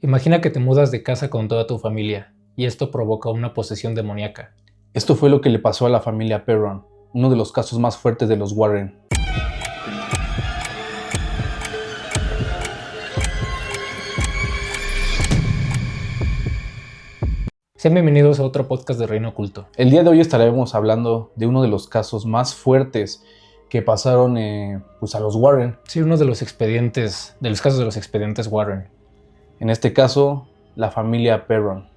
Imagina que te mudas de casa con toda tu familia y esto provoca una posesión demoníaca. Esto fue lo que le pasó a la familia Perron, uno de los casos más fuertes de los Warren. Sean bienvenidos a otro podcast de Reino Oculto. El día de hoy estaremos hablando de uno de los casos más fuertes que pasaron a los Warren. Sí, uno de los casos de los expedientes Warren. En este caso, la familia Perron.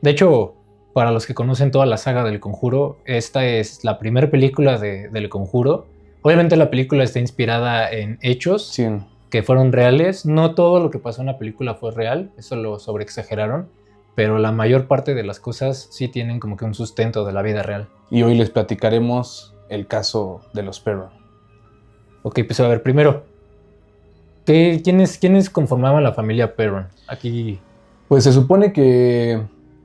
De hecho, para los que conocen toda la saga del Conjuro, esta es la primera película del Conjuro. Obviamente la película está inspirada en hechos Sí. que fueron reales. No todo lo que pasó en la película fue real, eso lo sobreexageraron, pero la mayor parte de las cosas sí tienen como que un sustento de la vida real. Y hoy les platicaremos el caso de los Perron. Ok, pues a ver, primero, ¿quiénes conformaban la familia Perron? Aquí, Pues se supone que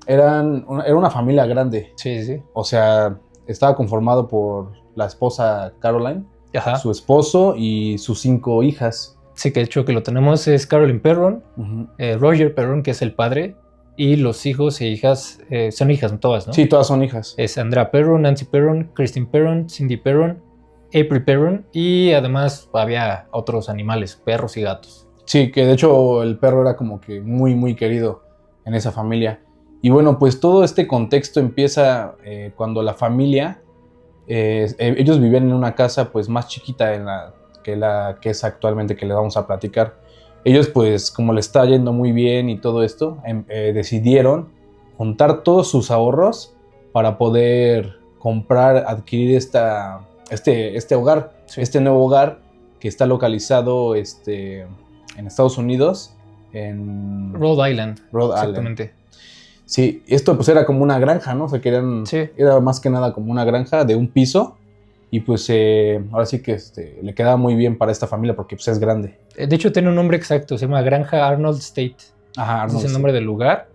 era una familia grande. sí. O sea, estaba conformado por la esposa Caroline, Ajá. su esposo y sus 5 hijas. Sí, que de hecho que lo tenemos es Carolyn Perron, Ujú. Roger Perron, que es el padre, y los hijos e hijas, son hijas todas, ¿no? Sí, todas son hijas. Es Andrea Perron, Nancy Perron, Christine Perron, Cindy Perron, April Perron, y además había otros animales, perros y gatos. Sí, que de hecho el perro era como que muy, muy querido en esa familia. Y bueno, pues todo este contexto empieza cuando la familia, ellos vivían en una casa pues más chiquita que es actualmente, que les vamos a platicar. Ellos pues como les está yendo muy bien y todo esto, decidieron juntar todos sus ahorros para poder adquirir este hogar, Sí. este nuevo hogar que está localizado en Estados Unidos, en Rhode Island. Rhode Island. Exactamente. Sí, esto pues era como una granja, ¿no? O sea, Sí. era más que nada como una granja de un piso y pues ahora sí que le quedaba muy bien para esta familia porque pues es grande. De hecho tiene un nombre exacto, se llama Granja Arnold State. Ajá, Ese es el nombre del lugar.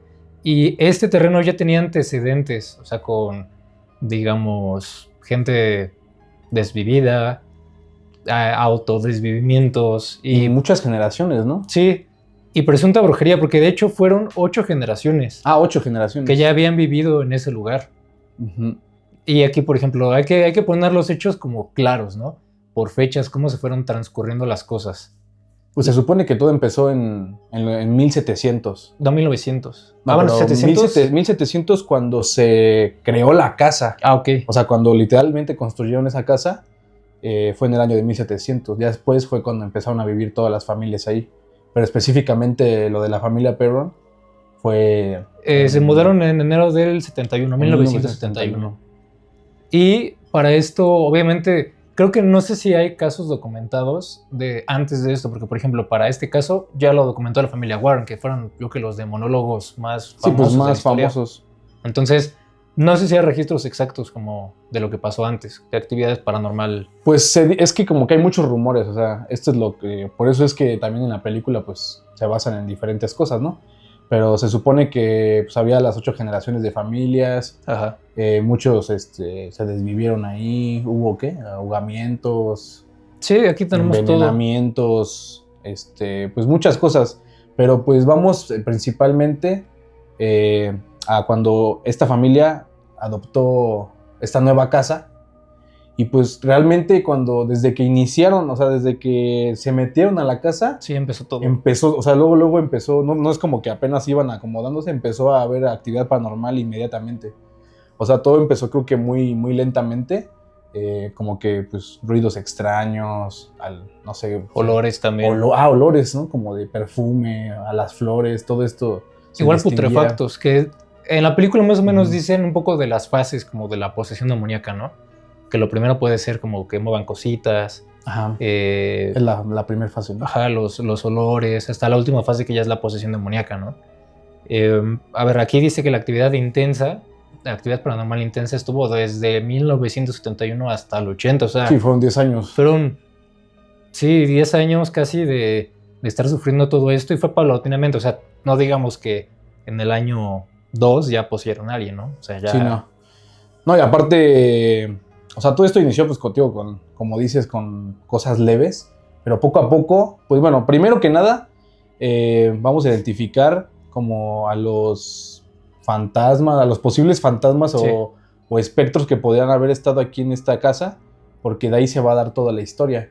Y este terreno ya tenía antecedentes, o sea, con, digamos, gente desvivida, autodesvivimientos Y y muchas generaciones, ¿no? sí, y presunta brujería, porque de hecho fueron 8 generaciones 8 generaciones. que ya habían vivido en ese lugar. Ujú. Y aquí, por ejemplo, hay que poner los hechos como claros, ¿no? Por fechas, cómo se fueron transcurriendo las cosas. Pues se supone que todo empezó en 1700. No, 1900. No, Bueno, pero 700. 1700 cuando se creó la casa. Ok. O sea, cuando literalmente construyeron esa casa, fue en el año de 1700. Ya después fue cuando empezaron a vivir todas las familias ahí. Pero específicamente lo de la familia Perron fue... Se mudaron en enero del 71, 1971. Y para esto, obviamente, creo que no sé si hay casos documentados de antes de esto, porque, por ejemplo, para este caso ya lo documentó la familia Warren, que fueron, yo creo que los demonólogos más famosos. Sí, pues de la más historia. famosos. Entonces, no sé si hay registros exactos como de lo que pasó antes, de actividades paranormal. Pues es que como que hay muchos rumores, o sea, esto es lo que... Por eso es que también en la película pues se basan en diferentes cosas, ¿no? Pero se supone que pues, había las 8 generaciones de familias, Ajá. muchos se desvivieron ahí, hubo ¿qué? Ahogamientos, Sí, aquí tenemos todo. envenenamientos, pues muchas cosas. Pero pues vamos principalmente a cuando esta familia adoptó esta nueva casa. Y pues realmente desde que iniciaron, o sea, desde que se metieron a la casa, Sí, empezó todo. empezó, o sea, luego empezó, no es como que apenas iban acomodándose, empezó a haber actividad paranormal inmediatamente. O sea, todo empezó creo que muy, muy lentamente, como que pues ruidos extraños, no sé. Olores también. Olores, ¿no? Como de perfume, a las flores, todo esto. Igual distinguía. putrefactos, que en la película más o menos Ujú. dicen un poco de las fases como de la posesión demoníaca, ¿no? Que lo primero puede ser como que muevan cositas, Ajá. Es la primera fase, ¿no? ajá, los olores, hasta la última fase que ya es la posesión demoníaca, ¿no? A ver, aquí dice que la actividad paranormal intensa estuvo desde 1971 hasta el 80, o sea, Sí, fueron 10 años. fueron, sí, 10 años casi de estar sufriendo todo esto y fue paulatinamente, o sea, no digamos que en el año 2 ya poseyeron a alguien, ¿no? O sea, ya... Sí, no. No, y aparte, o sea, todo esto inició, pues, contigo, como dices, con cosas leves, pero poco a poco, pues bueno, primero que nada, vamos a identificar como a los fantasmas, a los posibles fantasmas Sí. o espectros que podrían haber estado aquí en esta casa, porque de ahí se va a dar toda la historia.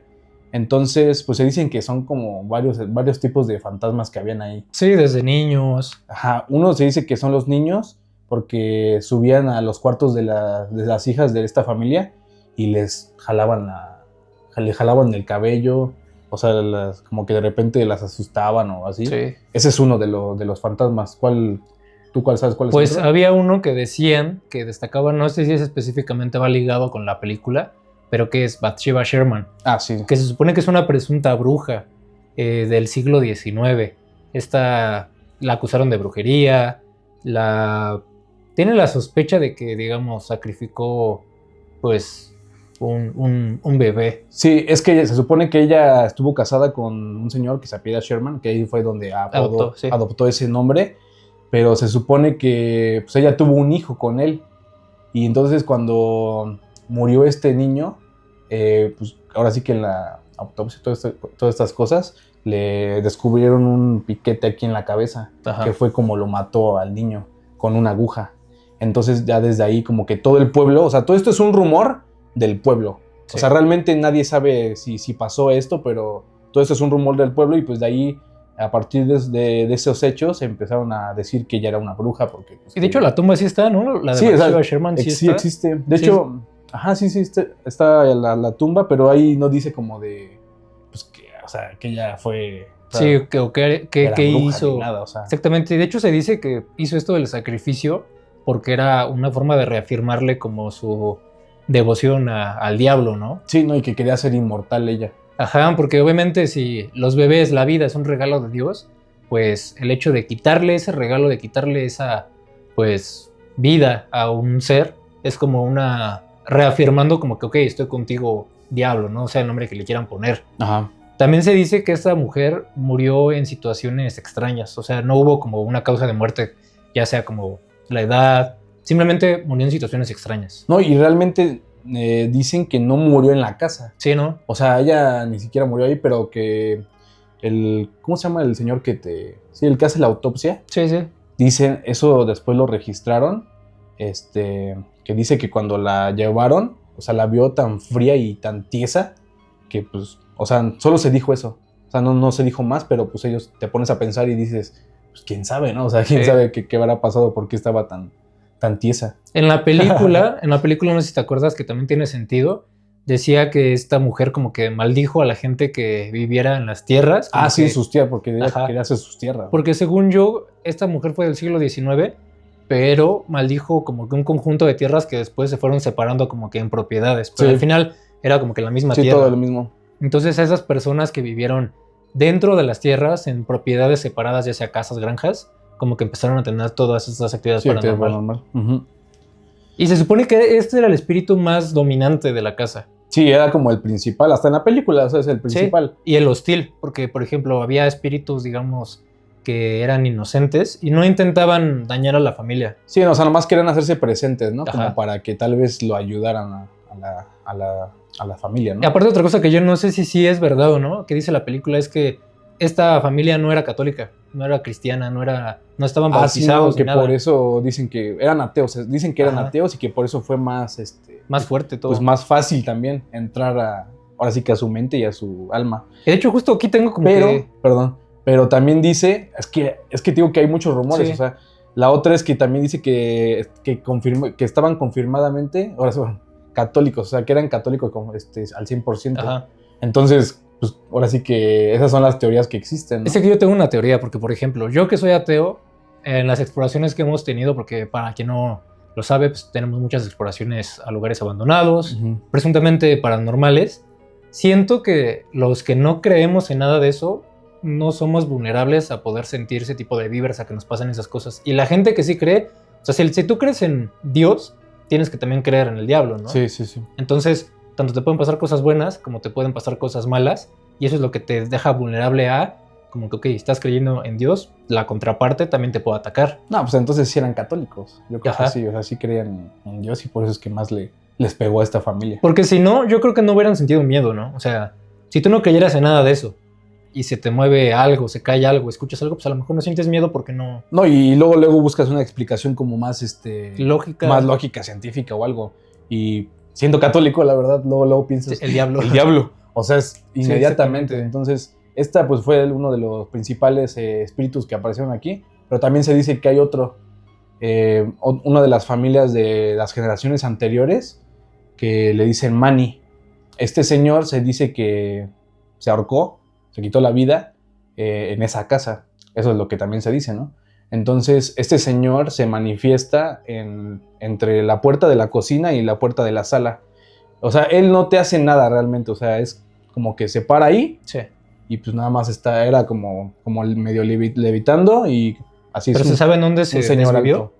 Entonces, pues se dicen que son como varios tipos de fantasmas que habían ahí. Sí, desde niños. Ajá, uno se dice que son los niños porque subían a los cuartos de las hijas de esta familia y les jalaban el cabello, o sea, como que de repente las asustaban o así. Sí. Ese es uno de los fantasmas. ¿Tú cuál sabes cuál es Pues el otro? había uno que decían, que destacaba, no sé si ese específicamente va ligado con la película, pero que es Bathsheba Sherman, Ah, sí. que se supone que es una presunta bruja del siglo XIX. Esta la acusaron de brujería, tiene la sospecha de que, digamos, sacrificó, pues, un bebé. Sí, es que se supone que ella estuvo casada con un señor que se apellida Sherman, que ahí fue donde Sí. adoptó ese nombre, pero se supone que pues, ella tuvo un hijo con él. Y entonces cuando murió este niño, pues ahora sí que en la autopsia, todas estas cosas, le descubrieron un piquete aquí en la cabeza, Ajá. que fue como lo mató al niño, con una aguja. Entonces ya desde ahí como que todo el pueblo, o sea, todo esto es un rumor del pueblo. Sí. O sea, realmente nadie sabe si pasó esto, pero todo esto es un rumor del pueblo y pues de ahí, a partir de esos hechos, empezaron a decir que ella era una bruja. Porque, pues, Y de hecho la tumba sí está, ¿no? La de sí, Bathsheba Sherman sí sí está. existe. De Sí. hecho, ajá, sí, está la tumba, pero ahí no dice como de, pues, o sea, que ella fue... O sea, Sí, que era bruja hizo. ni nada, o sea. Exactamente. De hecho, se dice que hizo esto del sacrificio porque era una forma de reafirmarle como su devoción al diablo, ¿no? Sí, no, y que quería ser inmortal ella. Ajá, porque obviamente si los bebés, la vida es un regalo de Dios, pues el hecho de quitarle ese regalo, de quitarle esa, pues, vida a un ser, es como una reafirmando como que, ok, estoy contigo, diablo, ¿no? O sea, el nombre que le quieran poner. Ajá. También se dice que esta mujer murió en situaciones extrañas, o sea, no hubo como una causa de muerte, ya sea como la edad, simplemente murió en situaciones extrañas. No, y realmente dicen que no murió en la casa. Sí, ¿no? O sea, ella ni siquiera murió ahí, pero que ¿cómo se llama el señor sí, el que hace la autopsia? Sí, sí. Dicen, eso después lo registraron, que dice que cuando la llevaron, o sea, la vio tan fría y tan tiesa, que pues, o sea, solo se dijo eso. O sea, no se dijo más, pero pues ellos te pones a pensar y dices, pues quién sabe, ¿no? O sea, quién sabe qué habrá pasado, por qué estaba tan tiesa. En la película no sé si te acuerdas que también tiene sentido, decía que esta mujer como que maldijo a la gente que viviera en las tierras. Ah, sí, que, en sus tierras, porque ella ajá, quería hacer sus tierras. porque según yo, esta mujer fue del siglo XIX, pero maldijo como que un conjunto de tierras que después se fueron separando como que en propiedades, pero Sí. al final era como que la misma Sí, tierra. todo lo mismo. Entonces esas personas que vivieron dentro de las tierras, en propiedades separadas, ya sea casas, granjas, como que empezaron a tener todas estas actividades Sí, paranormales. paranormal. Uh-huh. Y se supone que este era el espíritu más dominante de la casa. Sí, era como el principal, hasta en la película, o sea, es el principal. Sí, y el hostil, porque por ejemplo había espíritus, digamos, que eran inocentes y no intentaban dañar a la familia. Sí, no, o sea, nomás querían hacerse presentes, ¿no? Ajá. Como para que tal vez lo ayudaran a la familia, ¿no? Y aparte otra cosa que yo no sé si sí es verdad o no, que dice la película es que esta familia no era católica, no era cristiana, no estaban bautizados sí, no, que ni nada. por eso dicen que eran ateos, dicen que eran Ajá. ateos y que por eso fue más, más fuerte todo. Pues más fácil también entrar ahora sí que a su mente y a su alma. De hecho, justo aquí tengo como pero también dice, es que te digo que hay muchos rumores, Sí. o sea, la otra es que también dice que estaban confirmadamente, ahora son católicos, o sea, que eran católicos al 100%. Ajá. Entonces, pues ahora sí que esas son las teorías que existen, ¿no? Es que yo tengo una teoría, porque por ejemplo, yo que soy ateo, en las exploraciones que hemos tenido, porque para quien no lo sabe, pues tenemos muchas exploraciones a lugares abandonados, Uh-huh. presuntamente paranormales, siento que los que no creemos en nada de eso, no somos vulnerables a poder sentir ese tipo de vibras, a que nos pasen esas cosas. Y la gente que sí cree, o sea, si tú crees en Dios, tienes que también creer en el diablo, ¿no? Sí, sí, sí. Entonces, tanto te pueden pasar cosas buenas como te pueden pasar cosas malas, y eso es lo que te deja vulnerable a, como que, ok, estás creyendo en Dios, la contraparte también te puede atacar. No, pues entonces sí eran católicos. Yo creo Ajá. que sí, o sea, sí creían en Dios y por eso es que más les pegó a esta familia. Porque si no, yo creo que no hubieran sentido miedo, ¿no? O sea, si tú no creyeras en nada de eso, y se te mueve algo, se cae algo, escuchas algo, pues a lo mejor no sientes miedo porque no... No, y luego buscas una explicación como más, lógica. Más lógica, científica o algo. Y siendo católico, la verdad, luego piensas... El diablo. El diablo. O sea, es inmediatamente. Sí, entonces, esta pues fue uno de los principales espíritus que aparecieron aquí. Pero también se dice que hay otro. Una de las familias de las generaciones anteriores que le dicen Mani. Este señor se dice que se ahorcó, se quitó la vida en esa casa. Eso es lo que también se dice, ¿no? Entonces, este señor se manifiesta entre la puerta de la cocina y la puerta de la sala. O sea, él no te hace nada realmente. O sea, es como que se para ahí. Sí. Y pues nada más era como el medio levitando y así. ¿Pero se sabe en dónde se desvivió?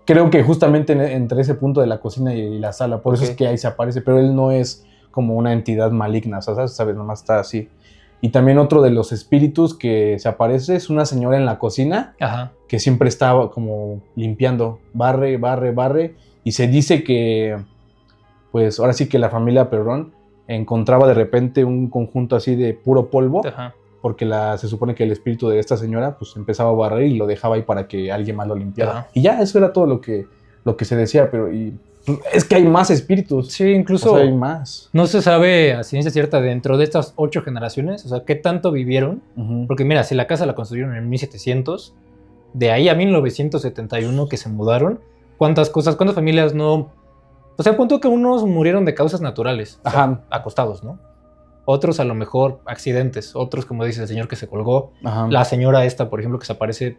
Creo que justamente entre ese punto de la cocina y la sala. Por eso es que ahí se aparece. Pero él no es como una entidad maligna. O sea, ¿sabes? Nomás está así. Y también otro de los espíritus que se aparece es una señora en la cocina. Ajá. Que siempre estaba como limpiando. Barre. Y se dice que, pues ahora sí que la familia Perrón encontraba de repente un conjunto así de puro polvo. Ajá. Porque se supone que el espíritu de esta señora pues empezaba a barrer y lo dejaba ahí para que alguien más lo limpiara. Ajá. Y ya, eso era todo lo que se decía, pero es que hay más espíritus. Sí, incluso o sea, hay más. No se sabe a ciencia cierta dentro de estas 8 generaciones, o sea, qué tanto vivieron. Uh-huh. Porque mira, si la casa la construyeron en 1700, de ahí a 1971 que se mudaron, ¿cuántas familias no...? O sea, punto que unos murieron de causas naturales, o sea, acostados, ¿no? Otros a lo mejor accidentes, otros como dice el señor que se colgó. Ajá. La señora esta, por ejemplo, que se aparece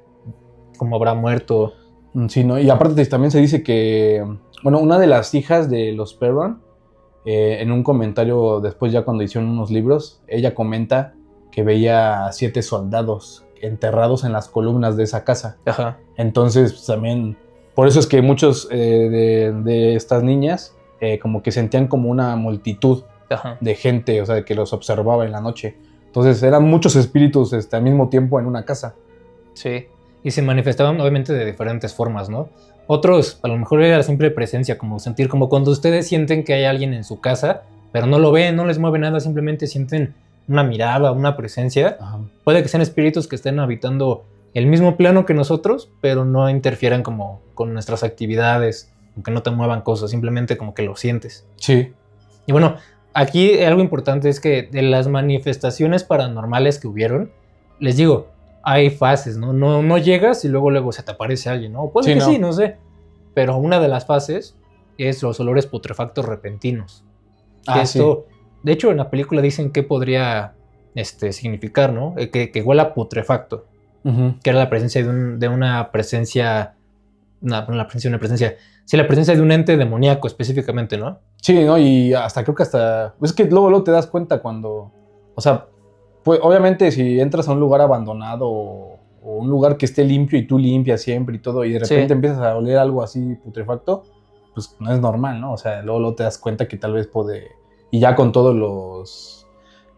como habrá muerto. Sí, ¿no? Y aparte también se dice que, bueno, una de las hijas de los Perron, en un comentario después ya cuando hicieron unos libros, ella comenta que veía a 7 soldados enterrados en las columnas de esa casa. Ajá. Entonces, pues, también, por eso es que muchos de estas niñas como que sentían como una multitud. Ajá. De gente, o sea, que los observaba en la noche. Entonces eran muchos espíritus al mismo tiempo en una casa. Sí, y se manifestaban obviamente de diferentes formas, ¿no? Otros, a lo mejor era la simple presencia, como sentir, como cuando ustedes sienten que hay alguien en su casa, pero no lo ven, no les mueve nada, simplemente sienten una mirada, una presencia. Ajá. Puede que sean espíritus que estén habitando el mismo plano que nosotros, pero no interfieran como con nuestras actividades, aunque no te muevan cosas, simplemente como que lo sientes. Sí. Y bueno, aquí algo importante es que de las manifestaciones paranormales que hubieron, les digo, hay fases, ¿no? No llegas y luego se te aparece alguien, ¿no? Puede que sí, no sé. Pero una de las fases es los olores putrefactos repentinos. Esto, sí. De hecho, en la película dicen que podría significar, ¿no? Que huela putrefacto. Uh-huh. Que era la presencia de una presencia... No, la presencia... Sí, la presencia de un ente demoníaco específicamente, ¿no? Sí, ¿no? Y creo que es que luego te das cuenta cuando, o sea, pues obviamente si entras a un lugar abandonado o un lugar que esté limpio y tú limpias siempre y todo y de repente empiezas a oler algo así putrefacto, pues no es normal, ¿no? O sea, luego te das cuenta que tal vez y ya con todos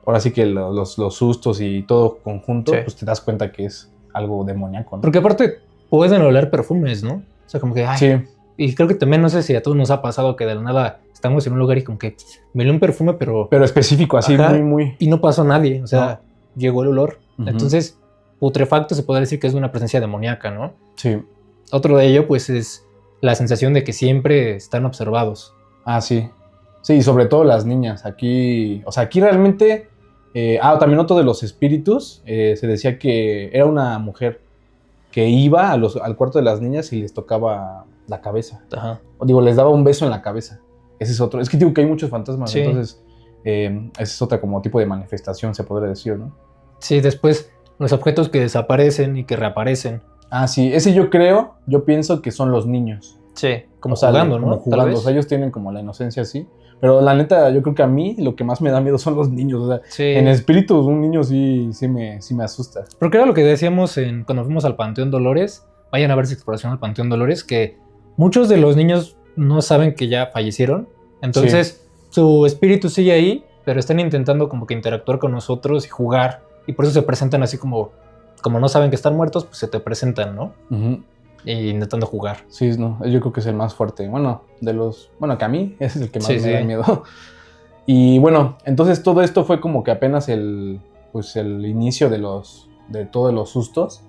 ahora sí que los sustos y todo conjunto, pues te das cuenta que es algo demoníaco, ¿no? Porque aparte pueden oler perfumes, ¿no? O sea, como que, ay, sí. Y creo que también, no sé si a todos nos ha pasado que de la nada estamos en un lugar y como que me olé un perfume, pero específico, así, ajá, muy... Y no pasó nadie, o sea, llegó el olor. Uh-huh. Entonces, putrefacto se podría decir que es una presencia demoníaca, ¿no? Sí. Otro de ello, pues, es la sensación de que siempre están observados. Ah, sí. Sí, sobre todo las niñas. Aquí, o sea, aquí realmente... también otro de los espíritus, se decía que era una mujer que iba al cuarto de las niñas y les tocaba la cabeza. Ajá. Digo, les daba un beso en la cabeza. Ese es otro. Es que digo que hay muchos fantasmas, sí. Entonces esa es otra como tipo de manifestación, se podría decir, ¿no? Sí, después los objetos que desaparecen y que reaparecen. Ah, sí. Ese yo pienso que son los niños. Sí, como jugando, ¿no? Como jugando. O sea, ellos tienen como la inocencia así. Pero la neta, yo creo que a mí lo que más me da miedo son los niños. O sea, sí. En espíritu, un niño sí me asusta. Porque era lo que decíamos cuando fuimos al Panteón Dolores. Vayan a ver esa exploración al Panteón Dolores, que muchos de los niños no saben que ya fallecieron. Entonces, su espíritu sigue ahí, pero están intentando como que interactuar con nosotros y jugar. Y por eso se presentan así como no saben que están muertos, pues se te presentan, ¿no? Uh-huh. Y intentando jugar. Sí, no, yo creo que es el más fuerte. Bueno, que a mí es el que más me da miedo. Y bueno, entonces todo esto fue como que apenas el inicio de todos los sustos.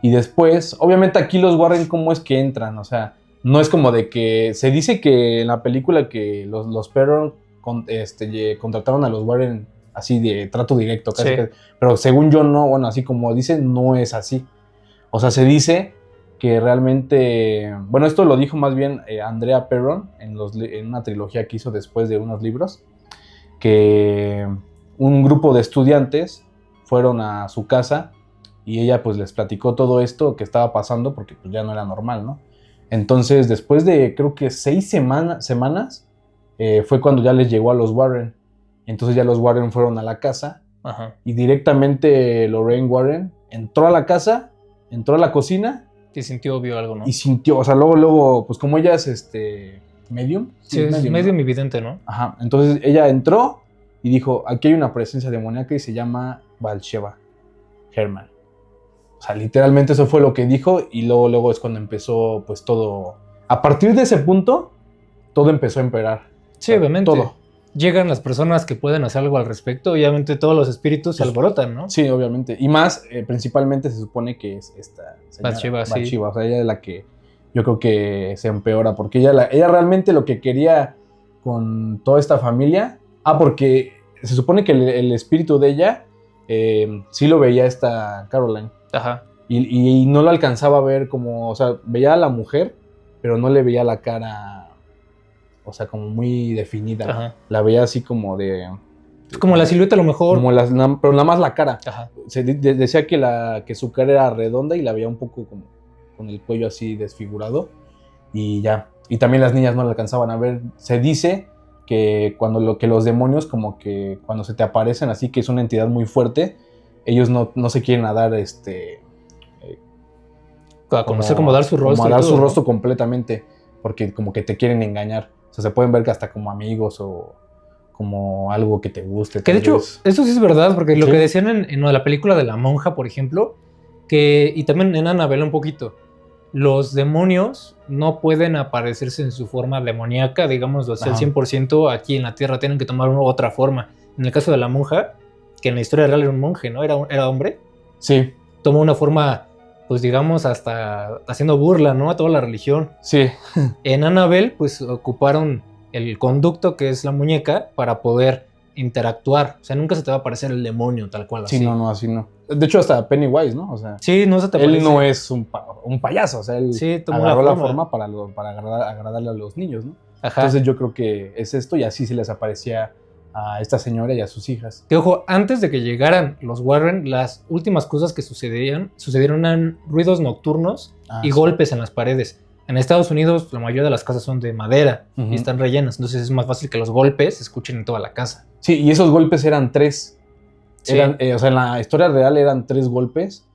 Y después, obviamente aquí los Warren, ¿cómo es que entran? O sea, no es como de que... Se dice que en la película que los Perron contrataron a los Warren así de trato directo, casi, Sí. pero según yo no, bueno, así como dicen, no es así. O sea, se dice que realmente... Bueno, esto lo dijo más bien Andrea Perron en una trilogía que hizo después de unos libros, que un grupo de estudiantes fueron a su casa y ella pues les platicó todo esto que estaba pasando porque pues ya no era normal, ¿no? Entonces después de creo que 6 semanas fue cuando ya les llegó a los Warren. Entonces ya los Warren fueron a la casa. Ajá. Y directamente Lorraine Warren entró a la casa, entró a la cocina. Y sintió, vio algo, ¿no? Y sintió, o sea, luego pues como ella es medium. Sí, es medium, medio ¿no? evidente, ¿no? Ajá, entonces ella entró y dijo, aquí hay una presencia demoníaca y se llama Bathsheba Herman. O sea, literalmente eso fue lo que dijo y luego es cuando empezó pues todo. A partir de ese punto, todo empezó a empeorar. Sí, obviamente. Todo. Llegan las personas que pueden hacer algo al respecto, obviamente todos los espíritus se alborotan, ¿no? Sí, obviamente. Y más, principalmente se supone que es esta señora Bathsheba, sí. Bathsheba. O sea, ella es la que yo creo que se empeora, porque ella realmente lo que quería con toda esta familia... porque se supone que el espíritu de ella sí lo veía esta Caroline. Ajá. Y no lo alcanzaba a ver como... O sea, veía a la mujer, pero no le veía la cara... O sea, como muy definida. Ajá. La veía así como de... Como la silueta a lo mejor. Pero nada más la cara. Ajá. Se decía que su cara era redonda y la veía un poco como con el cuello así desfigurado. Y ya. Y también las niñas no la alcanzaban a ver. Se dice que que los demonios como que cuando se te aparecen así, que es una entidad muy fuerte, ellos no se quieren a dar A conocer, como dar su rostro. Como a dar todo, su ¿no? rostro completamente. Porque como que te quieren engañar. O sea, se pueden ver que hasta como amigos o como algo que te guste. Que de hecho, eso sí es verdad, porque lo ¿Sí? que decían en la película de la monja, por ejemplo, y también en Annabelle un poquito, los demonios no pueden aparecerse en su forma demoníaca, digamos, al 100% aquí en la Tierra, tienen que tomar otra forma. En el caso de la monja, que en la historia real era un monje, ¿no? Era hombre. Sí. Tomó una forma, pues digamos, hasta haciendo burla, ¿no? A toda la religión. Sí. En Annabelle, pues ocuparon el conducto, que es la muñeca, para poder interactuar. O sea, nunca se te va a aparecer el demonio tal cual. Sí, así. no, así no. De hecho, hasta Pennywise, ¿no? O sea, Sí, no se te aparece. él no es un payaso, o sea, él Sí, tomó agarró la la forma. forma para agradarle a los niños, ¿no? Ajá. Entonces yo creo que es esto y así se les aparecía a esta señora y a sus hijas. Que ojo, antes de que llegaran los Warren, las últimas cosas que sucedieron eran ruidos nocturnos y Sí. golpes en las paredes. En Estados Unidos la mayoría de las casas son de madera Ujú. y están rellenas, entonces es más fácil que los golpes se escuchen en toda la casa. Sí, y esos golpes eran 3. Sí. O sea, en la historia real eran 3 golpes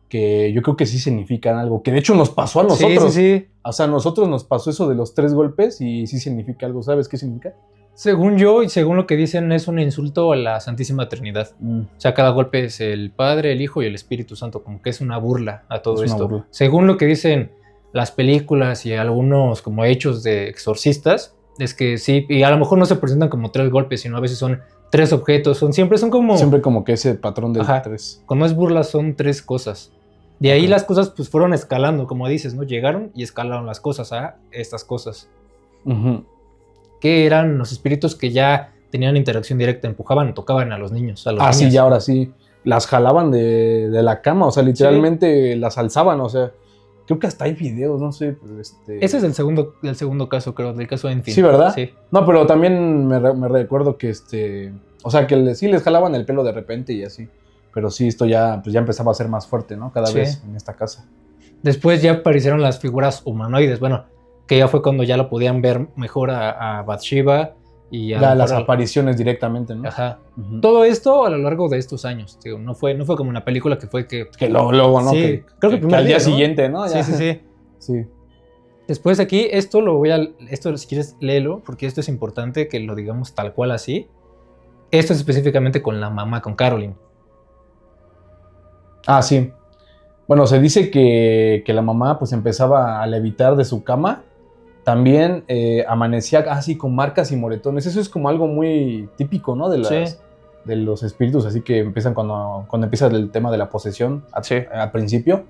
que yo creo que sí significan algo. Que de hecho nos pasó a nosotros. Sí. O sea, a nosotros nos pasó eso de los 3 golpes y sí significa algo. ¿Sabes qué significa? Según yo y según lo que dicen, es un insulto a la Santísima Trinidad. O sea, cada golpe es el Padre, el Hijo y el Espíritu Santo, como que es una burla a todo Es una esto. burla. Según lo que dicen las películas y algunos como hechos de exorcistas, es que sí, y a lo mejor no se presentan como 3 golpes, sino a veces son 3 objetos, siempre son como... Siempre como que ese patrón de Ajá. 3. Cuando es burla son 3 cosas. De ahí las cosas pues fueron escalando, como dices, ¿no? Llegaron y escalaron las cosas a estas cosas. Uh-huh. Que eran los espíritus que ya tenían interacción directa, empujaban, tocaban a los niños, a los niños. Sí, ya ahora sí. Las jalaban de la cama, o sea, literalmente las alzaban, o sea, creo que hasta hay videos, no sé. Ese es el segundo caso, creo, del caso de Enfield. Sí, ¿verdad? Sí. No, pero también me recuerdo que o sea, que sí les jalaban el pelo de repente y así. Pero sí, esto ya, pues ya empezaba a ser más fuerte, ¿no? Cada vez en esta casa. Después ya aparecieron las figuras humanoides, bueno, que ya fue cuando ya lo podían ver mejor a Bathsheba y a las apariciones directamente, ¿no? Ajá. Uh-huh. Todo esto a lo largo de estos años, digo, no fue como una película que fue que luego, ¿no? Sí, creo que el primer al día ¿no? siguiente, ¿no? Ya. Sí. Después aquí, esto si quieres léelo, porque esto es importante que lo digamos tal cual así. Esto es específicamente con la mamá, con Caroline. Sí. Bueno, se dice que la mamá pues empezaba a levitar de su cama También amanecía así con marcas y moretones. Eso es como algo muy típico, ¿no? De los espíritus, así que empiezan cuando empieza el tema de la posesión, al principio,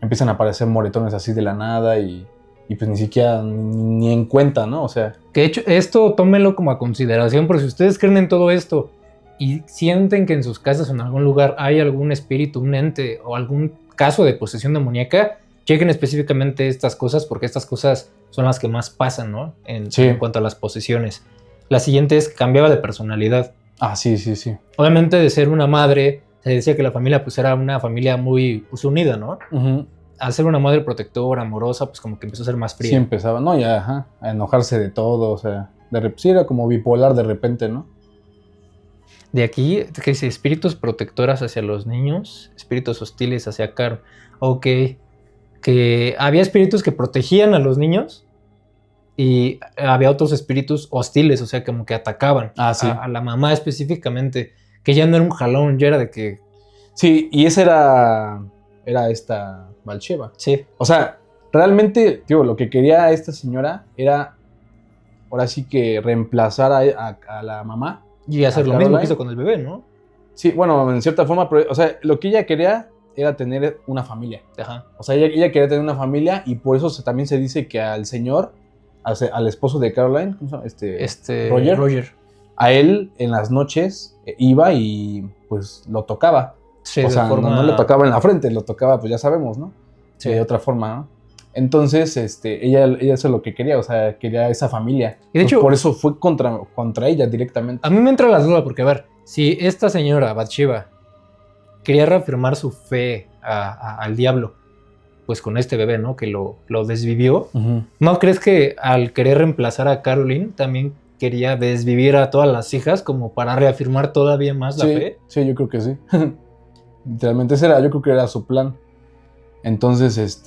empiezan a aparecer moretones así de la nada y pues ni siquiera ni en cuenta, ¿no? O sea... Que de hecho, esto tómenlo como a consideración, porque si ustedes creen en todo esto y sienten que en sus casas o en algún lugar hay algún espíritu, un ente o algún caso de posesión demoníaca, chequen específicamente estas cosas, porque estas cosas son las que más pasan, ¿no? En cuanto a las posesiones. La siguiente es cambiaba de personalidad. Ah, sí. Obviamente de ser una madre, se decía que la familia pues era una familia muy pues, unida, ¿no? Uh-huh. Al ser una madre protectora, amorosa, pues como que empezó a ser más fría. Sí, empezaba, ¿no? Ya, a enojarse de todo, o sea, sí era como bipolar de repente, ¿no? De aquí, que dice, espíritus protectoras hacia los niños, espíritus hostiles hacia Carol. Ok, que había espíritus que protegían a los niños y había otros espíritus hostiles, o sea, como que atacaban a la mamá específicamente, que ya no era un jalón, ya era de que... Sí, y esa era esta Bathsheba. Sí. O sea, realmente, tío, lo que quería esta señora era, ahora sí que reemplazar a la mamá. Y hacer lo mismo que hizo con el bebé, ¿no? Sí, bueno, en cierta forma, pero, o sea, lo que ella quería era tener una familia. Ajá. O sea, ella quería tener una familia y por eso también se dice que al señor, al esposo de Caroline, ¿cómo se llama? Roger. A él en las noches iba y pues lo tocaba. Sí, o sea, no lo tocaba en la frente, lo tocaba, pues ya sabemos, ¿no? Sí. De otra forma, ¿no? Entonces, ella eso es lo que quería, o sea, quería esa familia. Y de hecho, por eso fue contra ella directamente. A mí me entra la duda, porque a ver, si esta señora, Bathsheba, quería reafirmar su fe al diablo, pues con este bebé, ¿no? Que lo desvivió. Uh-huh. ¿No crees que al querer reemplazar a Caroline, también quería desvivir a todas las hijas como para reafirmar todavía más la fe? Sí, yo creo que sí. Literalmente yo creo que era su plan. Entonces,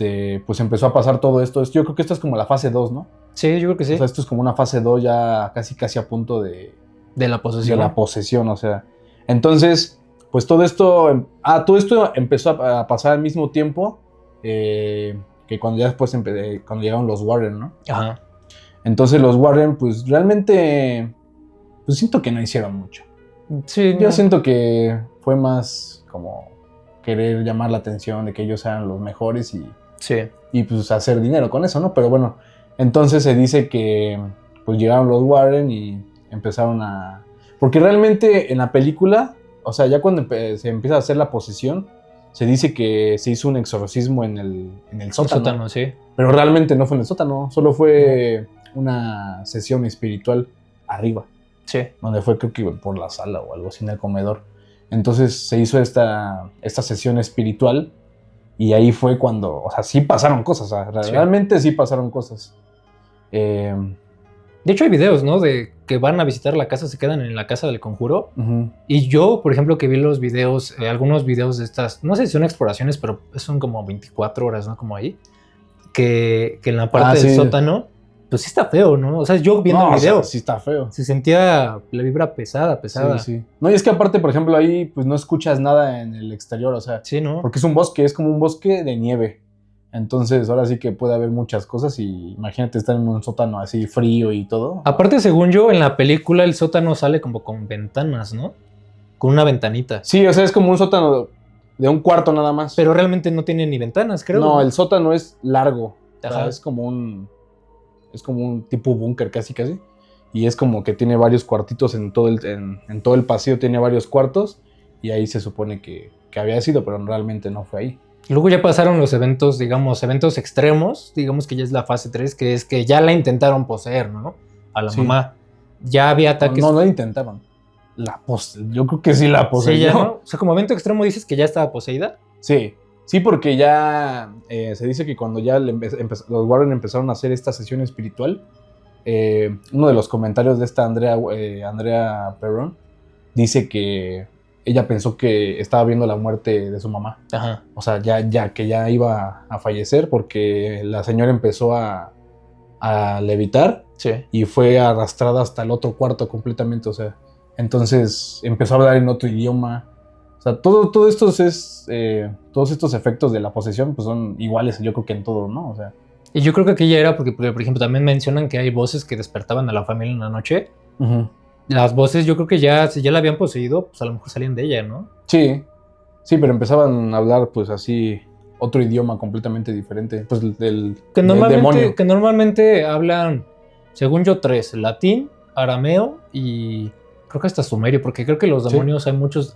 pues empezó a pasar todo esto. Yo creo que esto es como la fase 2, ¿no? Sí, yo creo que sí. O sea, esto es como una fase 2 ya casi a punto de la posesión. De la posesión, o sea. Entonces, pues todo esto empezó a pasar al mismo tiempo que cuando ya después, cuando llegaron los Warren, ¿no? Ajá. Entonces los Warren, pues realmente, pues siento que no hicieron mucho. Sí. Yo siento que fue más como querer llamar la atención de que ellos eran los mejores y pues hacer dinero con eso, ¿no? Pero bueno, entonces se dice que pues llegaron los Warren y empezaron a... Porque realmente en la película, o sea, ya cuando se empieza a hacer la posesión, se dice que se hizo un exorcismo en el sótano. El sótano, sí. Pero realmente no fue en el sótano, solo fue una sesión espiritual arriba. Sí. Donde fue, creo que por la sala o algo así en el comedor. Entonces se hizo esta sesión espiritual y ahí fue cuando, o sea, sí pasaron cosas, o sea, realmente sí pasaron cosas. De hecho hay videos, ¿no? De que van a visitar la casa, se quedan en la casa del conjuro. Uh-huh. Y yo, por ejemplo, que vi los videos, algunos videos de estas, no sé si son exploraciones, pero son como 24 horas, ¿no? Como ahí. Que en la parte del sótano, pues sí está feo, ¿no? O sea, yo viendo el video. O sea, sí está feo. Se sentía la vibra pesada. Sí. No, y es que aparte, por ejemplo, ahí pues no escuchas nada en el exterior, o sea. Sí, ¿no? Porque es un bosque, es como un bosque de nieve. Entonces, ahora sí que puede haber muchas cosas y imagínate estar en un sótano así frío y todo. Aparte, según yo, en la película el sótano sale como con ventanas, ¿no? Con una ventanita. Sí, o sea, es como un sótano de un cuarto nada más. Pero realmente no tiene ni ventanas, creo. No, el sótano es largo. Ajá. O sea, es como un tipo búnker casi. Y es como que tiene varios cuartitos en todo el pasillo, tiene varios cuartos. Y ahí se supone que había sido, pero realmente no fue ahí. Luego ya pasaron los eventos, digamos, eventos extremos, digamos que ya es la fase 3, que es que ya la intentaron poseer, ¿no? A la mamá. Ya había ataques. No la intentaron. Yo creo que sí la poseyó. Sí, ya, ¿no? O sea, como evento extremo dices que ya estaba poseída. Sí, porque ya se dice que cuando ya los Warren empezaron a hacer esta sesión espiritual, uno de los comentarios de esta Andrea Perron dice que ella pensó que estaba viendo la muerte de su mamá. Ajá. O sea, que ya iba a fallecer porque la señora empezó a levitar. Sí. Y fue arrastrada hasta el otro cuarto completamente, o sea. Entonces empezó a hablar en otro idioma. O sea, todos estos efectos de la posesión pues son iguales, yo creo que en todo, ¿no? O sea. Y yo creo que aquí ya era porque, por ejemplo, también mencionan que hay voces que despertaban a la familia en la noche. Ujú. Las voces, yo creo que ya, si ya la habían poseído, pues a lo mejor salían de ella, ¿no? Sí, sí, pero empezaban a hablar pues así otro idioma completamente diferente, pues del demonio. Que normalmente hablan, según yo, tres: latín, arameo y creo que hasta sumerio, porque creo que los Sí. demonios,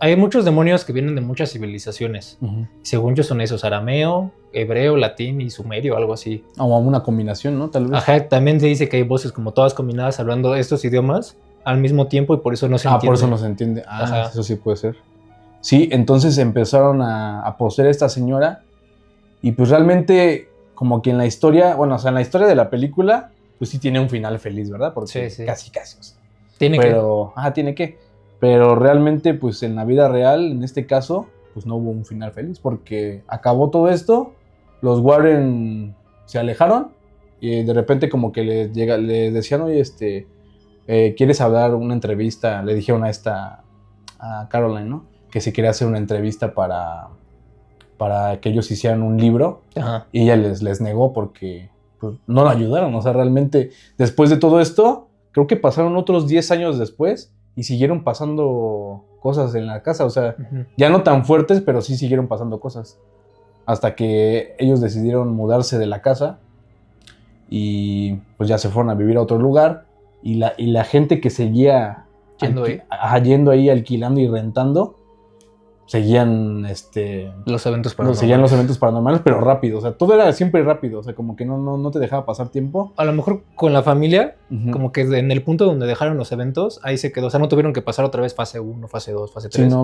hay muchos demonios que vienen de muchas civilizaciones. Ujú. Según yo son esos: arameo, hebreo, latín y sumerio, algo así. O una combinación, ¿no? Tal vez. Ajá, también se dice que hay voces como todas combinadas hablando estos idiomas al mismo tiempo y por eso no se entiende. Por eso no se entiende. Ajá. Eso sí puede ser. Sí, entonces empezaron a poseer a esta señora y pues realmente como que en la historia, bueno, o sea, en la historia de la película, pues sí tiene un final feliz, ¿verdad? Porque Sí. casi, o sea. Tiene Tiene que. Pero realmente, pues en la vida real, en este caso, pues no hubo un final feliz porque acabó todo esto, los Warren se alejaron y de repente como que le decían, oye, ¿quieres hablar una entrevista? Le dijeron a Caroline, ¿no? Que si quería hacer una entrevista para que ellos hicieran un libro. Ajá. Y ella les negó porque pues, no la ayudaron. O sea, realmente, después de todo esto, creo que pasaron otros 10 años después y siguieron pasando cosas en la casa. O sea, ya no tan fuertes, pero sí siguieron pasando cosas. Hasta que ellos decidieron mudarse de la casa y pues ya se fueron a vivir a otro lugar. Y la gente que seguía yendo ahí, alquilando y rentando, seguían los eventos paranormales, pero rápido. O sea, todo era siempre rápido. O sea, como que no te dejaba pasar tiempo. A lo mejor con la familia, como que en el punto donde dejaron los eventos, ahí se quedó. O sea, no tuvieron que pasar otra vez fase 1, fase 2, fase 3. Sí,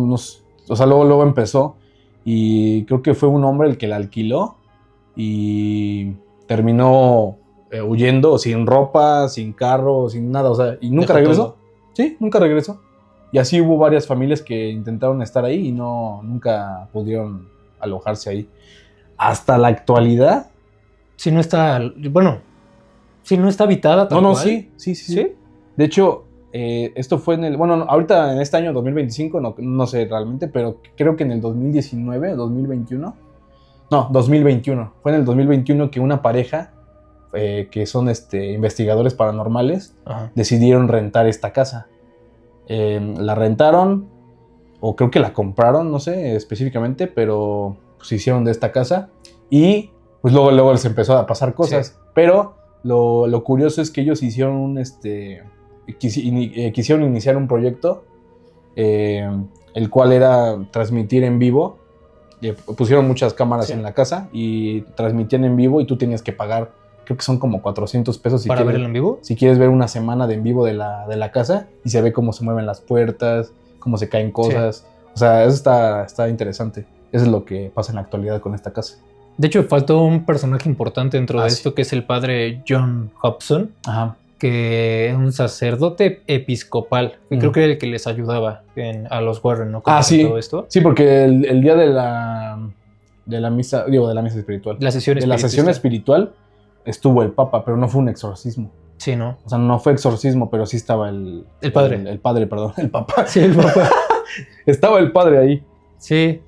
o sea, luego empezó. Y creo que fue un hombre el que la alquiló. Y terminó huyendo sin ropa, sin carro, sin nada. O sea, y nunca regresó. Todo. Sí, nunca regresó. Y así hubo varias familias que intentaron estar ahí y nunca pudieron alojarse ahí. Hasta la actualidad. Si no está, bueno, si no está habitada tal cual. Sí. De hecho, esto fue ahorita en este año 2025, no sé realmente, pero creo que en el 2019 o 2021. No, 2021. Fue en el 2021 que una pareja, que son investigadores paranormales, decidieron rentar esta casa. La rentaron, o creo que la compraron, no sé específicamente, pero pues, se hicieron de esta casa y pues luego les empezó a pasar cosas. Sí. Pero lo curioso es que ellos hicieron quisieron iniciar un proyecto, el cual era transmitir en vivo. Pusieron muchas cámaras en la casa y transmitían en vivo y tú tenías que pagar. Creo que son como 400 pesos. ¿Para verlo en vivo? Si quieres ver una semana de en vivo de la casa y se ve cómo se mueven las puertas, cómo se caen cosas. Sí. O sea, eso está interesante. Eso es lo que pasa en la actualidad con esta casa. De hecho, faltó un personaje importante dentro de esto, que es el padre John Hobson. Ajá. Que es un sacerdote episcopal. Y creo que era el que les ayudaba a los Warren, ¿no? Sí. Todo esto. Sí, porque el día de la misa, de la misa espiritual. La sesión espiritual estuvo el Papa, pero no fue un exorcismo. Sí, ¿no? O sea, no fue exorcismo, pero sí estaba el padre. El padre, perdón. El Papa. Sí, el Papa. Estaba el padre ahí. Sí.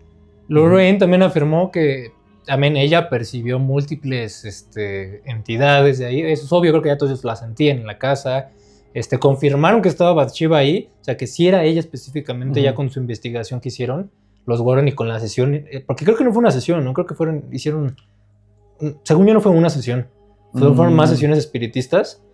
Lorraine también afirmó que también ella percibió múltiples entidades de ahí. Eso es obvio, creo que ya todos la sentían en la casa. Confirmaron que estaba Bathsheba ahí. O sea, que sí era ella específicamente, ya con su investigación que hicieron los Warren y con la sesión. Porque creo que no fue una sesión, ¿no? Creo que hicieron... Según yo no fue una sesión. Fueron más sesiones espiritistas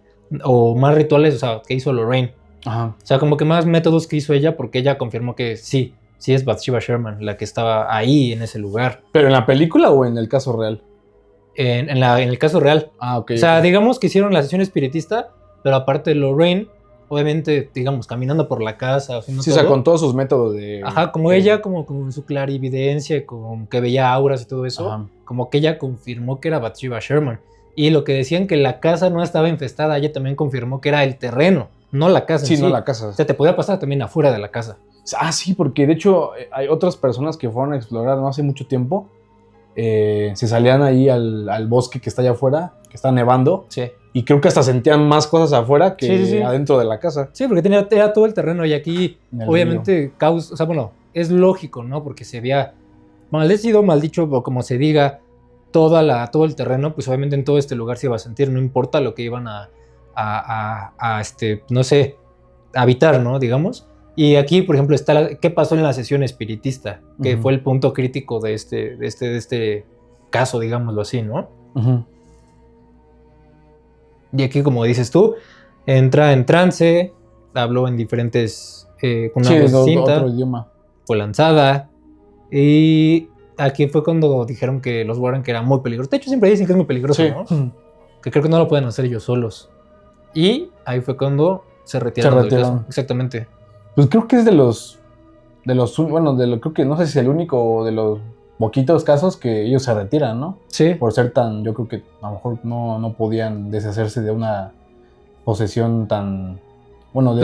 o más rituales, o sea, que hizo Lorraine. Ajá. O sea, como que más métodos que hizo ella, porque ella confirmó que sí es Bathsheba Sherman la que estaba ahí en ese lugar. ¿Pero en la película o en el caso real? En el caso real. Ok. O sea, digamos que hicieron la sesión espiritista, pero aparte Lorraine, obviamente, digamos, caminando por la casa. Sí, todo. O sea, con todos sus métodos de... Ajá, como ella, como su clarividencia, como que veía auras y todo eso. Ajá. Como que ella confirmó que era Bathsheba Sherman. Y lo que decían que la casa no estaba infestada, ella también confirmó que era el terreno, no la casa. Sí, no la casa. O sea, te podía pasar también afuera de la casa. Sí, porque de hecho hay otras personas que fueron a explorar no hace mucho tiempo. Se salían ahí al bosque que está allá afuera, que está nevando. Sí. Y creo que hasta sentían más cosas afuera que adentro de la casa. Sí, porque era todo el terreno y aquí obviamente causa, o sea, bueno, es lógico, ¿no? Porque se había maldecido, maldicho, o como se diga, todo el terreno, pues obviamente en todo este lugar se iba a sentir, no importa lo que iban no sé, habitar, ¿no? Digamos. Y aquí, por ejemplo, está qué pasó en la sesión espiritista, que fue el punto crítico de este caso, digámoslo así, ¿no? Y aquí, como dices tú, entra en trance, habló en diferentes... con una voz distinta, otro idioma. fue lanzada, y aquí fue cuando dijeron que los Warren que era muy peligroso. De hecho, siempre dicen que es muy peligroso, Sí. ¿no? Que creo que no lo pueden hacer ellos solos. Y ahí fue cuando se retiraron del caso. Exactamente. Pues creo que es creo que no sé si es el único o de los poquitos casos que ellos se retiran, ¿no? Sí. Por ser yo creo que a lo mejor no podían deshacerse de una posesión tan,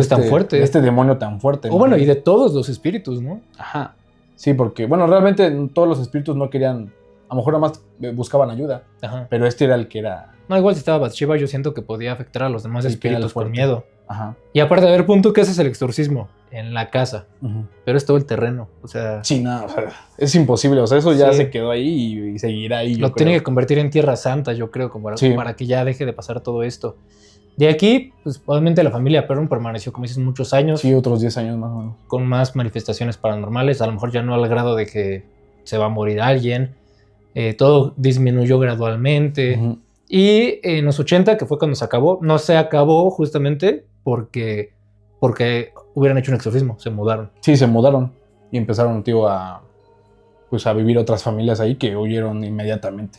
tan fuerte. De este demonio tan fuerte. O bueno, y de todos los espíritus, ¿no? Ajá. Sí, porque, realmente todos los espíritus no querían, a lo mejor nada más buscaban ayuda. Ajá. Pero este era el que era... No, igual si estaba Bathsheba, yo siento que podía afectar a los demás espíritus con miedo. Ajá. Y aparte, a ver, punto, ¿qué haces el exorcismo? En la casa. Pero es todo el terreno, o sea... Sí, no, o sea, es imposible, o sea, eso ya se quedó ahí y seguirá ahí, Lo tiene que convertir en tierra santa, yo creo, como para que ya deje de pasar todo esto. De aquí, pues obviamente la familia Perron permaneció, como dices, muchos años. Sí, otros 10 años más o menos. Con más manifestaciones paranormales, a lo mejor ya no al grado de que se va a morir alguien. Todo disminuyó gradualmente. Y en los 80, que fue cuando se acabó, no se acabó justamente porque hubieran hecho un exorcismo, se mudaron. Sí, se mudaron y empezaron, a vivir otras familias ahí que huyeron inmediatamente.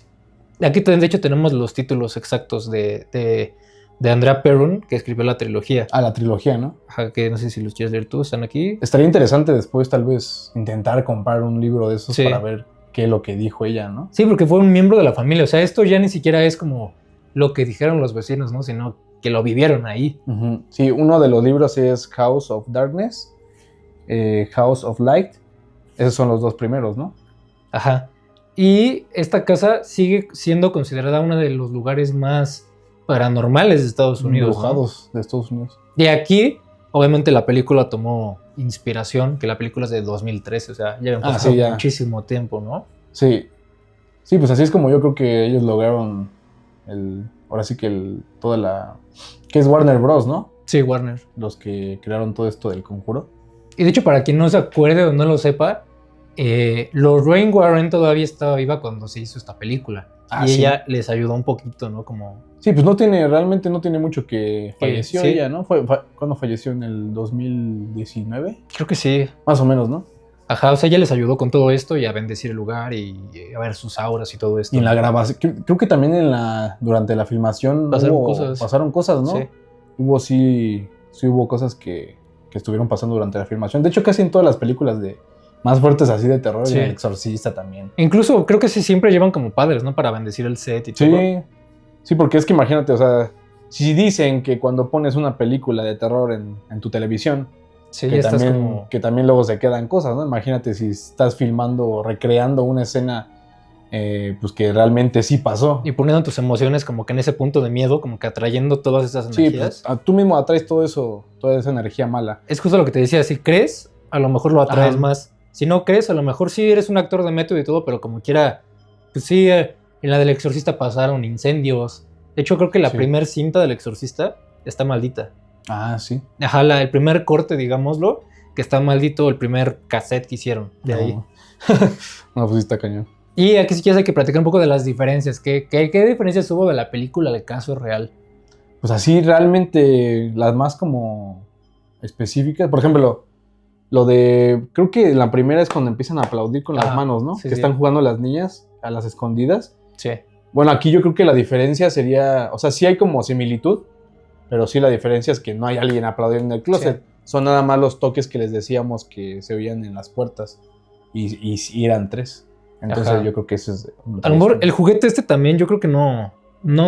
Aquí, de hecho, tenemos los títulos exactos de Andrea Perron, que escribió la trilogía. Ah, la trilogía, ¿no? Ajá, que no sé si los quieres leer tú, están aquí. Estaría interesante después, tal vez, intentar comprar un libro de esos para ver qué es lo que dijo ella, ¿no? Sí, porque fue un miembro de la familia. O sea, esto ya ni siquiera es como lo que dijeron los vecinos, ¿no? Sino que lo vivieron ahí. Sí, uno de los libros es House of Darkness, House of Light. Esos son los dos primeros, ¿no? Ajá. Y esta casa sigue siendo considerada uno de los lugares más paranormales de Estados Unidos. Embrujados, ¿no? De Estados Unidos. De aquí, obviamente, la película tomó inspiración, que la película es de 2013, o sea, ya habían pasado muchísimo tiempo, ¿no? Sí. Sí, pues así es como yo creo que ellos lograron ahora sí que que es Warner Bros., ¿no? Sí, Warner. Los que crearon todo esto del Conjuro. Y de hecho, para quien no se acuerde o no lo sepa, Lorraine Warren todavía estaba viva cuando se hizo esta película. Y ella les ayudó un poquito, ¿no? Sí, pues realmente no tiene mucho que falleció ella, ¿no? ¿Cuándo falleció? ¿En el 2019? Creo que sí. Más o menos, ¿no? Ajá, o sea, ella les ayudó con todo esto y a bendecir el lugar y a ver sus auras y todo esto. Y en la grabación, creo que también durante la filmación pasaron cosas, ¿no? Sí. Hubo cosas que estuvieron pasando durante la filmación. De hecho, casi en todas las películas más fuertes así de terror, y El Exorcista también. Incluso creo que siempre llevan como padres, ¿no? Para bendecir el set y todo. Sí, porque es que imagínate, o sea, si dicen que cuando pones una película de terror en tu televisión, que también luego se quedan cosas, ¿no? Imagínate si estás filmando o recreando una escena pues que realmente sí pasó. Y poniendo tus emociones como que en ese punto de miedo, como que atrayendo todas esas energías. Sí, pues, tú mismo atraes todo eso, toda esa energía mala. Es justo lo que te decía, si crees, a lo mejor lo atraes más. Si no crees, a lo mejor sí eres un actor de método y todo, pero como quiera, pues sí, en la del Exorcista pasaron incendios. De hecho, creo que la primer cinta del Exorcista está maldita. Ah, sí. Ajá, el primer corte, digámoslo, que está maldito, el primer cassette que hicieron de ahí. No, pues sí está cañón. Y aquí sí quieres hay que platicar un poco de las diferencias. ¿Qué diferencias hubo de la película al caso real? Pues así realmente las más como específicas. Por ejemplo, creo que la primera es cuando empiezan a aplaudir con las manos, ¿no? Sí, que están jugando las niñas a las escondidas. Sí. Bueno, aquí yo creo que la diferencia sería, o sea, sí hay como similitud, pero sí la diferencia es que no hay alguien aplaudiendo en el closet. Sí. Son nada más los toques que les decíamos que se oían en las puertas. Y eran 3. Entonces yo creo que eso es... A lo mejor el juguete también yo creo que no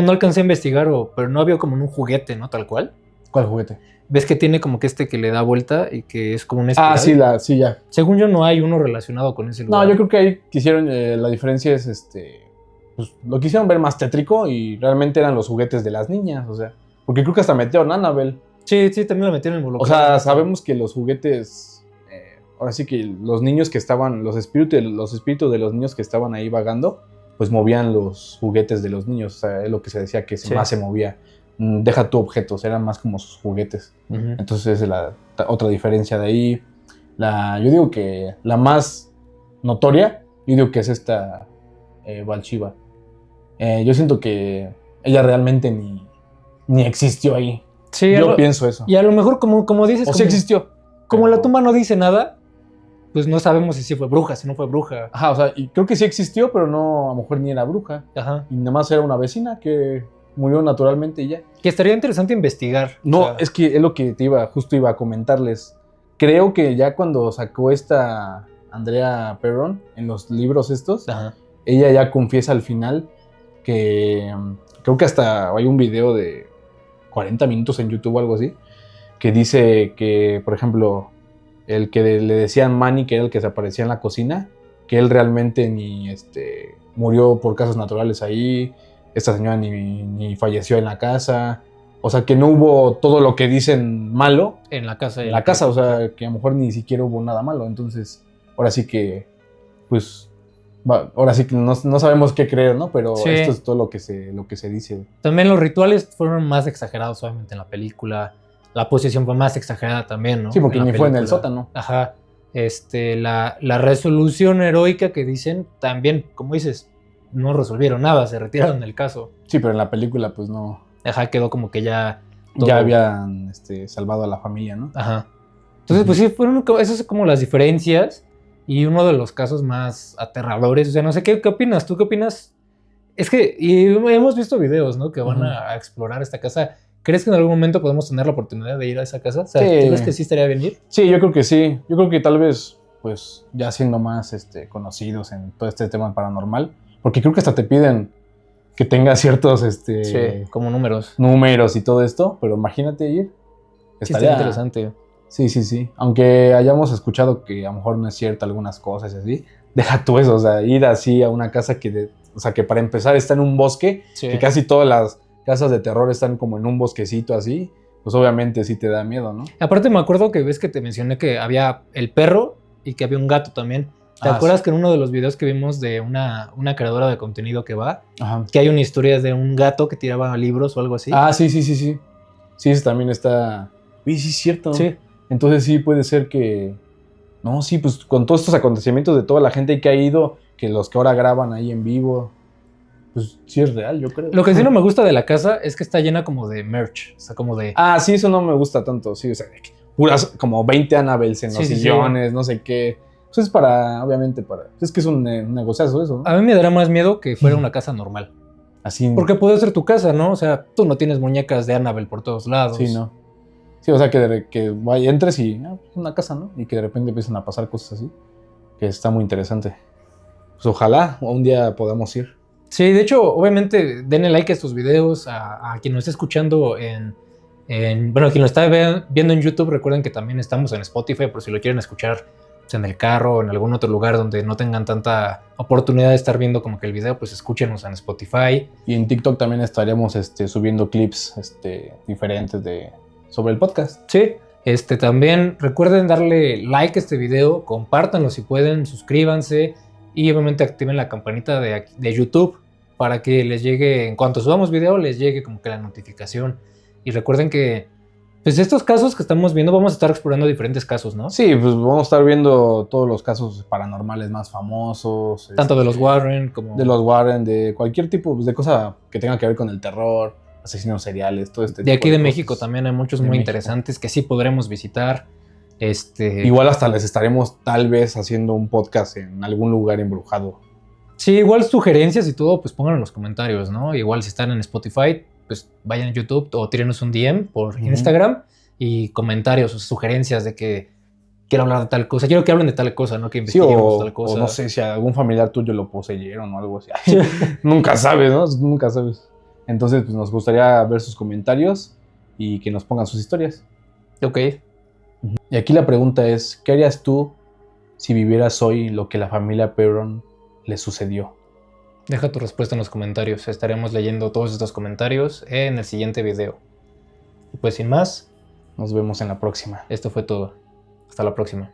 alcancé a investigar, pero no había como un juguete, ¿no? Tal cual. ¿Cuál juguete? ¿Ves que tiene como que que le da vuelta y que es como un espiral? Ah, sí, ya. Según yo no hay uno relacionado con ese lugar. No, yo creo que ahí quisieron, la diferencia es pues lo quisieron ver más tétrico y realmente eran los juguetes de las niñas, o sea, porque creo que hasta metieron a Annabelle. Sí, también lo metieron en involucrado. O sea, sabemos que los juguetes, ahora sí que los niños que estaban, los espíritus de los niños que estaban ahí vagando, pues movían los juguetes de los niños. O sea, es lo que se decía que Sí. más se movía. Deja tu objetos, eran más como sus juguetes. Ujú. Entonces es otra diferencia de ahí. Yo digo que la más notoria, yo digo que es esta Bathsheba. Yo siento que ella realmente ni existió ahí. Sí, Yo pienso eso. y a lo mejor, como dices, O sí existió. como pero- la tumba no dice nada, pues no sabemos si sí fue bruja, si no fue bruja. Ajá, o sea, y creo que sí existió, pero no, a lo mejor ni era bruja. Ajá. Y nada más era una vecina que murió naturalmente y ya. Que estaría interesante investigar. No, o sea, es que es lo que justo iba a comentarles. Creo que ya cuando sacó esta Andrea Perron en los libros estos, Ajá. ella ya confiesa al final que creo que hasta hay un video de 40 minutos en YouTube o algo así, que dice que, por ejemplo, el que le decían Manny, que era el que se aparecía en la cocina, que él realmente ni murió por causas naturales ahí, esta señora ni falleció en la casa, o sea que no hubo todo lo que dicen malo En la casa. en la casa, o sea que a lo mejor ni siquiera hubo nada malo, entonces ahora sí que, pues, ahora sí que no sabemos qué creer, ¿no? Pero Sí. esto es todo lo que se dice. También los rituales fueron más exagerados, obviamente, en la película. La posesión fue más exagerada también, ¿no? Sí, porque En la ni fue en el película. sótano. Ajá. La resolución heroica que dicen, también, como dices, no resolvieron nada, se retiraron del caso. Sí, pero en la película pues no, Ajá, quedó como que ya... todo- ya habían salvado a la familia, ¿no? Ajá. Entonces, pues sí, esas son como las diferencias y uno de los casos más aterradores. O sea, no sé, ¿qué opinas? ¿Tú qué opinas? Es que y hemos visto videos, ¿no? Que van Ujú. a explorar esta casa. ¿Crees que en algún momento podemos tener la oportunidad de ir a esa casa? O sea, Sí. ¿tú crees que sí estaría bien ir? Sí, yo creo que sí. Yo creo que tal vez, pues, ya siendo más conocidos en todo este tema paranormal, porque creo que hasta te piden que tengas ciertos Como números. números y todo esto, pero imagínate ir. Sí, estaría interesante. Sí, sí, sí. Aunque hayamos escuchado que a lo mejor no es cierto algunas cosas y así, deja tú eso, o sea, ir así a una casa o sea, que para empezar está en un bosque, Sí. que casi todas las casas de terror están como en un bosquecito así, pues obviamente sí te da miedo, ¿no? Aparte me acuerdo que ves que te mencioné que había el perro y que había un gato también. ¿Te Ah, acuerdas sí. que en uno de los videos que vimos de una creadora de contenido que va, Ajá. que hay una historia de un gato que tiraba libros o algo así? Ah, sí, sí, sí, sí. Sí, eso también está... Sí, sí, es cierto. Sí. Entonces sí puede ser que... No, sí, pues con todos estos acontecimientos de toda la gente que ha ido, que los que ahora graban ahí en vivo, pues sí es real, yo creo. Lo que sí no me gusta de la casa es que está llena como de merch, o sea, como de... Ah, sí, eso no me gusta tanto, sí, o sea, puras como 20 Annabelles en Sí, los sí, sí. sillones, no sé qué. Eso es obviamente es que es un negociazo eso, ¿no? A mí me dará más miedo que fuera una casa normal. Así. Porque puede ser tu casa, ¿no? O sea, tú no tienes muñecas de Annabelle por todos lados. Sí, no. Sí, o sea, que entres y, pues una casa, ¿no? Y que de repente empiezan a pasar cosas así, que está muy interesante. Pues ojalá un día podamos ir. Sí, de hecho, obviamente, denle like a estos videos, a quien nos está escuchando bueno, quien lo está viendo en YouTube, recuerden que también estamos en Spotify, por si lo quieren escuchar pues, en el carro o en algún otro lugar donde no tengan tanta oportunidad de estar viendo como que el video, pues escúchenos en Spotify. Y en TikTok también estaríamos subiendo clips diferentes sobre el podcast. Sí. También recuerden darle like a este video, compártanlo si pueden, suscríbanse y obviamente activen la campanita de YouTube para que les llegue, en cuanto subamos video, les llegue como que la notificación. Y recuerden que, pues estos casos que estamos viendo, vamos a estar explorando diferentes casos, ¿no? Sí, pues vamos a estar viendo todos los casos paranormales más famosos. Tanto de los Warren como... De los Warren, de cualquier tipo pues, de cosa que tenga que ver con el terror, asesinos seriales, todo este De tipo aquí de cosas. México también hay muchos De muy México. interesantes que sí podremos visitar. Igual hasta les estaremos tal vez haciendo un podcast en algún lugar embrujado. Sí, igual sugerencias y todo, pues pónganlo en los comentarios, ¿no? Igual si están en Spotify, pues vayan a YouTube o tírenos un DM por Instagram y comentarios o sugerencias de que quiero hablar de tal cosa. Quiero que hablen de tal cosa, ¿no? Que Sí, investiguemos tal cosa. o no sé si a algún familiar tuyo lo poseyeron o algo así. Nunca sabes, ¿no? Nunca sabes. Entonces, pues nos gustaría ver sus comentarios y que nos pongan sus historias. Ok. Y aquí la pregunta es, ¿qué harías tú si vivieras hoy lo que la familia Perron le sucedió? Deja tu respuesta en los comentarios. Estaremos leyendo todos estos comentarios en el siguiente video. Y pues sin más, Nos vemos en la próxima. esto fue todo. Hasta la próxima.